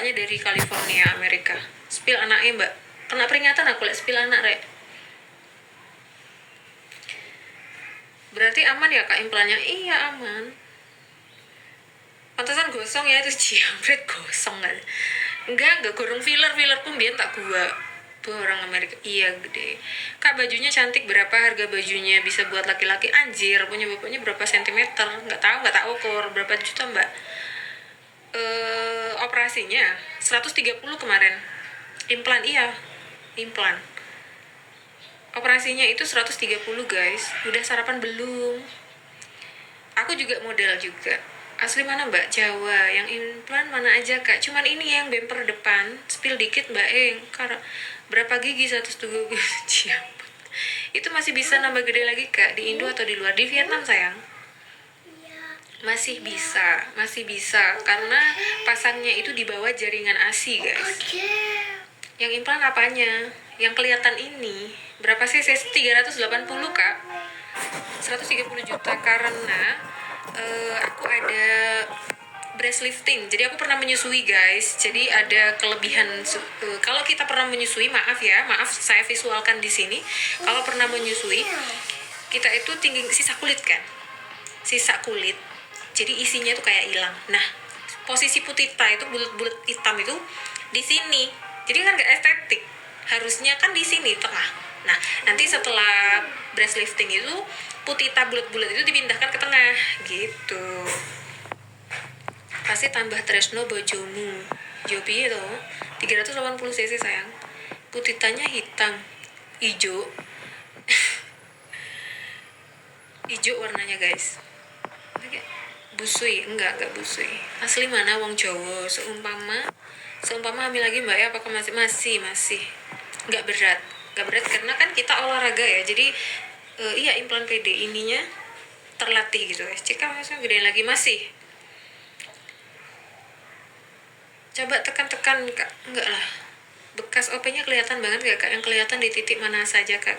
bapaknya dari California, Amerika. Spill anaknya mbak, kena peringatan aku liat spill anak rek. Berarti aman ya kak implannya? Iya aman. Pantesan gosong ya, itu jambret gosong kan. Enggak gorong filler pun biar tak gua. Tuh orang Amerika, iya gede. Kak bajunya cantik, berapa harga bajunya? Bisa buat laki-laki. Anjir, punya bapaknya berapa sentimeter? Nggak tahu ukur berapa juta mbak. Operasinya 130 kemarin. Implan, iya implan. Operasinya itu 130 guys. Udah sarapan belum? Aku juga model juga. Asli mana mbak? Jawa. Yang implan mana aja kak? Cuman ini yang bumper depan. Spill dikit mbak karena berapa gigi? 120 gigi. Itu masih bisa nambah gede lagi kak. Di Indo atau di luar? Di Vietnam sayang. Masih bisa karena pasangnya itu di bawah jaringan ASI guys. Yang implan apanya? Yang kelihatan ini berapa sih? 380 kak. 130 juta karena aku ada breast lifting. Jadi aku pernah menyusui guys. Jadi ada kelebihan kalau kita pernah menyusui, maaf saya visualkan di sini. Kalau pernah menyusui, kita itu tinggi sisa kulit kan? Sisa kulit. Jadi isinya tuh kayak hilang. Nah, posisi putita itu bulat-bulat hitam itu di sini. Jadi kan gak estetik. Harusnya kan di sini tengah. Nah, nanti setelah breast lifting itu putita bulat-bulat itu dipindahkan ke tengah gitu. Pasti tambah tresno bojomu. Jopi itu 380 cc sayang. Putitanya hitam, hijau. Hijau warnanya guys. Busui, enggak busui. Asli mana wong Jawa. Seumpama hamil lagi mbak ya, apakah masih nggak berat karena kan kita olahraga ya, jadi iya implan PD ininya terlatih gitu guys. Jika misalnya gedein lagi masih, coba tekan kak. Enggak lah, bekas OP-nya kelihatan banget gak kak? Yang kelihatan di titik mana saja kak?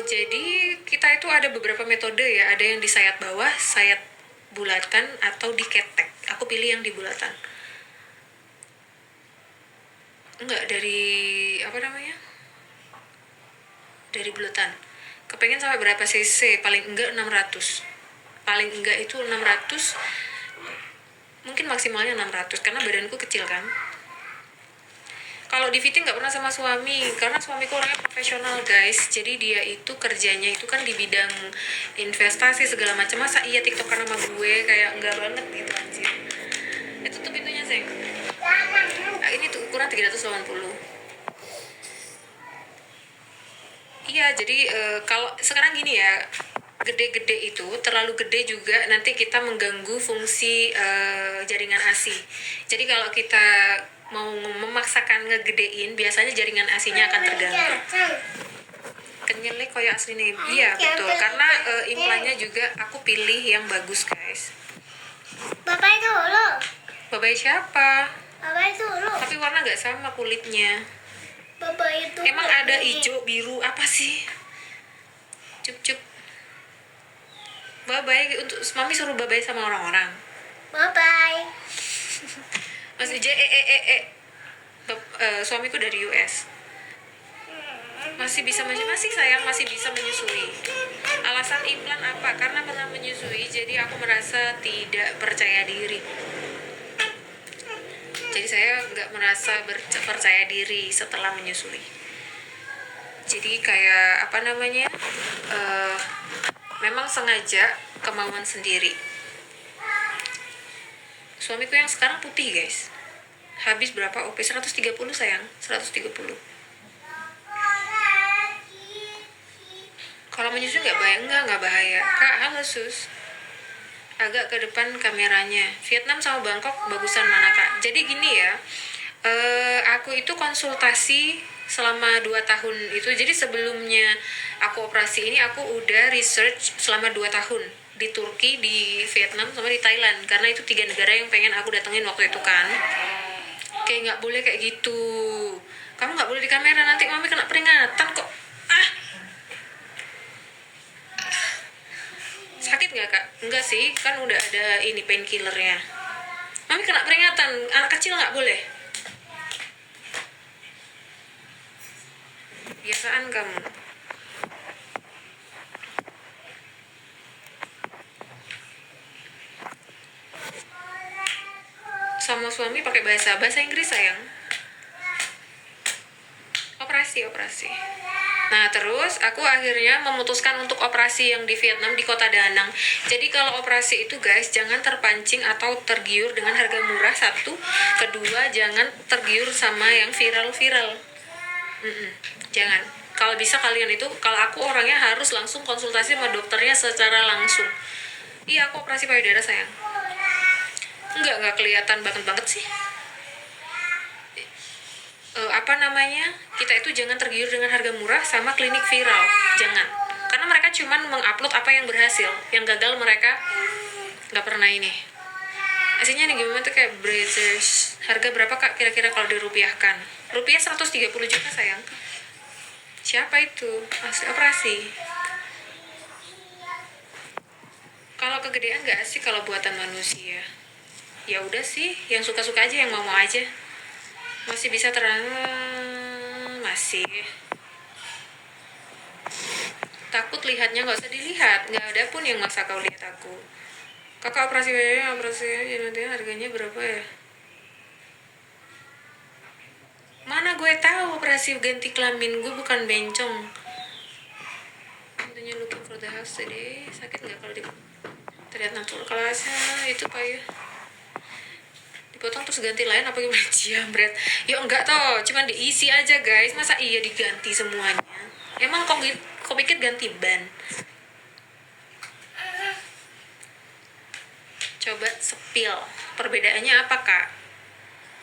Jadi kita itu ada beberapa metode ya. Ada yang di sayat bawah, sayat bulatan, atau di ketek. Aku pilih yang di bulatan. Enggak, dari dari bulatan. Kepengen sampai berapa cc? Paling enggak 600. Paling enggak itu 600. Mungkin maksimalnya 600 karena badanku kecil kan. Kalau di fitting nggak pernah sama suami karena suamiku orangnya profesional guys. Jadi dia itu kerjanya itu kan di bidang investasi segala macam. Masa iya tiktokan sama gue, kayak enggak banget gitu anjir. Itu tuh pintunya sayang. Nah, ini tuh ukuran 380. Iya, jadi kalau sekarang gini ya, gede-gede itu terlalu gede juga nanti kita mengganggu fungsi jaringan ASI. Jadi kalau kita mau memaksakan ngegedein, biasanya jaringan ASI-nya akan terganggu. Kenyelnya kayak asli nih. Iya betul, karena implannya juga aku pilih yang bagus guys. Bapak itu lo. Bapak siapa? Bapak itu lo. Tapi warna nggak sama kulitnya. Bapak itu. Emang ada hijau, biru, apa sih? Cup. Bye-bye, untuk mami suruh bye-bye sama orang-orang. Bye-bye. Mas J suamiku dari US. Masih sayang, masih bisa menyusui. Alasan implan apa? Karena pernah menyusui, jadi aku merasa tidak percaya diri. Jadi saya nggak merasa percaya diri setelah menyusui. Jadi kayak memang sengaja kemauan sendiri. Suamiku yang sekarang putih guys. Habis berapa OP? 130 sayang, 130. Kalau menyusui nggak bahaya. Kak, halo sus. Agak ke depan kameranya. Vietnam sama Bangkok bagusan mana kak? Jadi gini ya, aku itu konsultasi selama 2 tahun itu. Jadi sebelumnya aku operasi ini, aku udah research selama 2 tahun di Turki, di Vietnam, sama di Thailand. Karena itu 3 negara yang pengen aku datengin waktu itu kan. Kayak nggak boleh kayak gitu. Kamu nggak boleh di kamera, nanti mami kena peringatan kok. Sakit nggak kak? Enggak sih, kan udah ada ini painkillernya. Mami kena peringatan Jangan, anak kecil nggak boleh. Biasaan kamu. Sama suami pakai bahasa Inggris sayang. Operasi. Nah, terus aku akhirnya memutuskan untuk operasi yang di Vietnam di kota Da Nang. Jadi kalau operasi itu guys, jangan terpancing atau tergiur dengan harga murah, satu. Kedua, jangan tergiur sama yang viral-viral. Jangan. Kalau bisa kalian itu, kalau aku orangnya harus langsung konsultasi sama dokternya secara langsung. Iya, aku operasi payudara sayang. Enggak kelihatan banget sih. Kita itu jangan tergiur dengan harga murah sama klinik viral, jangan, karena mereka cuman mengupload apa yang berhasil, yang gagal mereka nggak pernah ini. Aslinya nih gimana tuh kayak braces, harga berapa kak kira-kira kalau dirupiahkan? Rupiah 130 juta sayang. Siapa itu? Asli operasi. Kalau kegedean nggak asik kalau buatan manusia. Ya udah sih, yang suka-suka aja, yang mau aja. Masih bisa masih takut lihatnya, nggak usah dilihat, nggak ada pun yang maksa kau lihat aku. Kakak operasi nanti harganya berapa ya? Mana gue tahu operasi ganti kelamin, gue bukan bencong. Tentunya looking for the house today. Sakit nggak kalau terlihat natural? Kalau itu pak ya dipotong terus ganti lain apa gimana? Jambret ya enggak toh, cuman diisi aja guys, masa iya diganti semuanya? Emang kok pikir ganti ban? Coba sepil perbedaannya apa kak?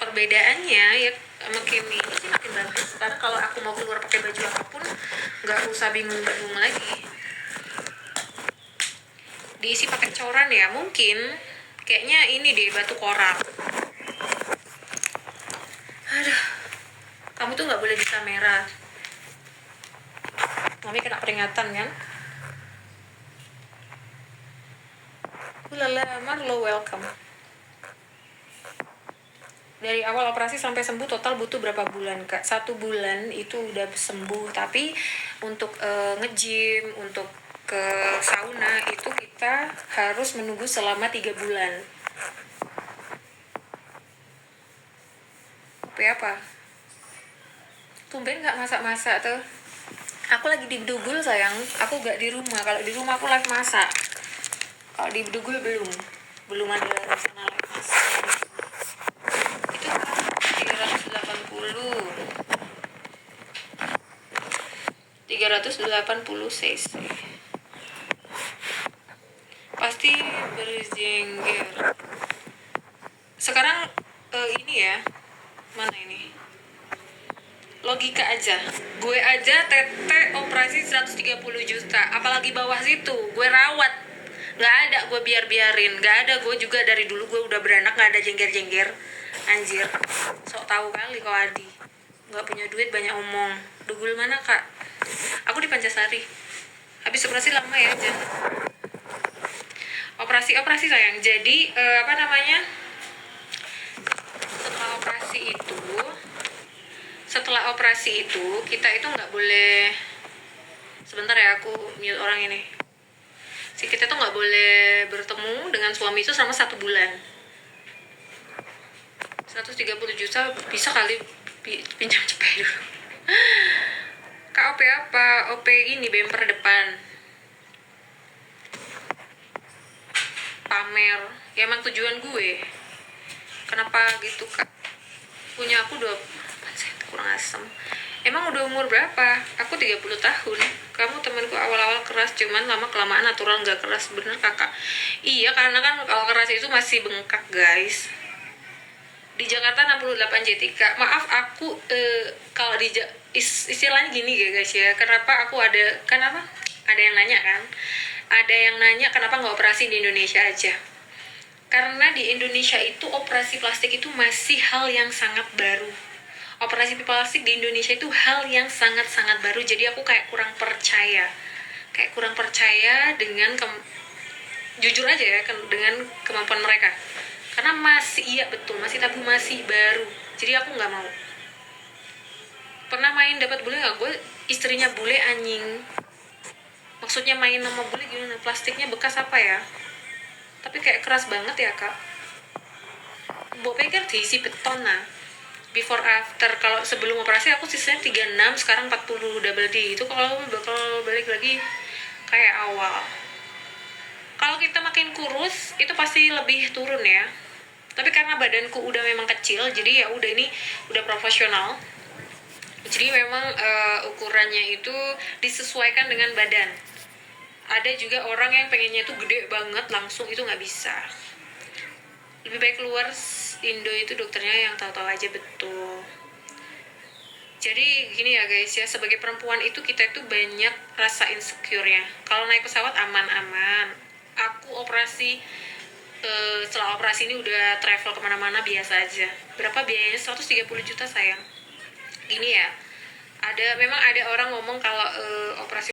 Perbedaannya ya makin ini sih makin bagus, karena kalau aku mau keluar pakai baju apapun nggak usah bingung-bingung lagi. Diisi pakai coran ya, mungkin kayaknya ini deh, batu koral. Aduh, kamu tuh nggak boleh di kamera. Mami kena peringatan kan? Ulala, Marlo welcome. Dari awal operasi sampai sembuh total butuh berapa bulan kak? 1 bulan itu udah sembuh, tapi untuk nge-gym, untuk ke sauna itu kita harus menunggu selama 3 bulan. Apa? Tumben gak masak-masak tuh? Aku lagi di Bedugul sayang, aku gak di rumah. Kalau di rumah aku live masak. Kalau di Bedugul belum ada rencana live masak. Itu kan 380 cc. Pasti berjengger. Sekarang ini ya, mana ini? Logika aja, gue aja tete operasi 130 juta, apalagi bawah situ gue rawat, nggak ada gue biarin, nggak ada. Gue juga dari dulu gue udah beranak, nggak ada jengger anjir. Sok tahu kali kau Adi, nggak punya duit banyak omong. Dugul mana kak? Aku di Pancasari. Habis operasi lama ya aja. Operasi sayang. Jadi setelah operasi itu kita itu nggak boleh, sebentar ya aku mute orang ini. Kita tuh nggak boleh bertemu dengan suami itu selama 1 bulan. 130 juta bisa kali pinjam cepet dulu. Kak OP apa? OP ini bumper depan. Pamer. Ya emang tujuan gue. Kenapa gitu kak? Punya aku kurang asem. Emang udah umur berapa? Aku 30 tahun. Kamu temanku awal-awal keras, cuman lama-kelamaan natural nggak keras. Bener kakak? Iya, karena kan kalau keras itu masih bengkak guys. Di Jakarta 68 JTK. Maaf aku kalau di istilahnya gini guys ya. Kenapa aku kenapa? Ada yang nanya kan? Ada yang nanya kenapa nggak operasi di Indonesia aja? Karena di Indonesia itu operasi plastik itu masih hal yang sangat baru. Operasi plastik di Indonesia itu hal yang sangat-sangat baru. Jadi aku kayak kurang percaya dengan jujur aja ya, dengan kemampuan mereka. karena masih, iya betul, masih tabu, masih baru, jadi aku nggak mau. Pernah main dapat bule nggak? Gue istrinya bule, anjing. Maksudnya main sama bule gimana? Plastiknya bekas apa ya? Tapi kayak keras banget ya kak. Gue pikir diisi beton. Nah, before after, kalau sebelum operasi aku sisanya 36, sekarang 40 double D. Itu kalau bakal balik lagi kayak awal. Kalau kita makin kurus itu pasti lebih turun ya. Tapi karena badanku udah memang kecil, jadi ya udah, ini udah profesional. Jadi memang ukurannya itu disesuaikan dengan badan. Ada juga orang yang pengennya itu gede banget langsung, itu nggak bisa. Lebih baik keluar Indo itu dokternya yang tahu-tahu aja betul. Jadi gini ya guys ya, sebagai perempuan itu kita itu banyak rasa insecure-nya. Kalau naik pesawat aman-aman. Aku operasi, setelah operasi ini udah travel kemana-mana biasa aja. Berapa biayanya? 130 juta sayang. Gini ya, memang ada orang ngomong kalau operasi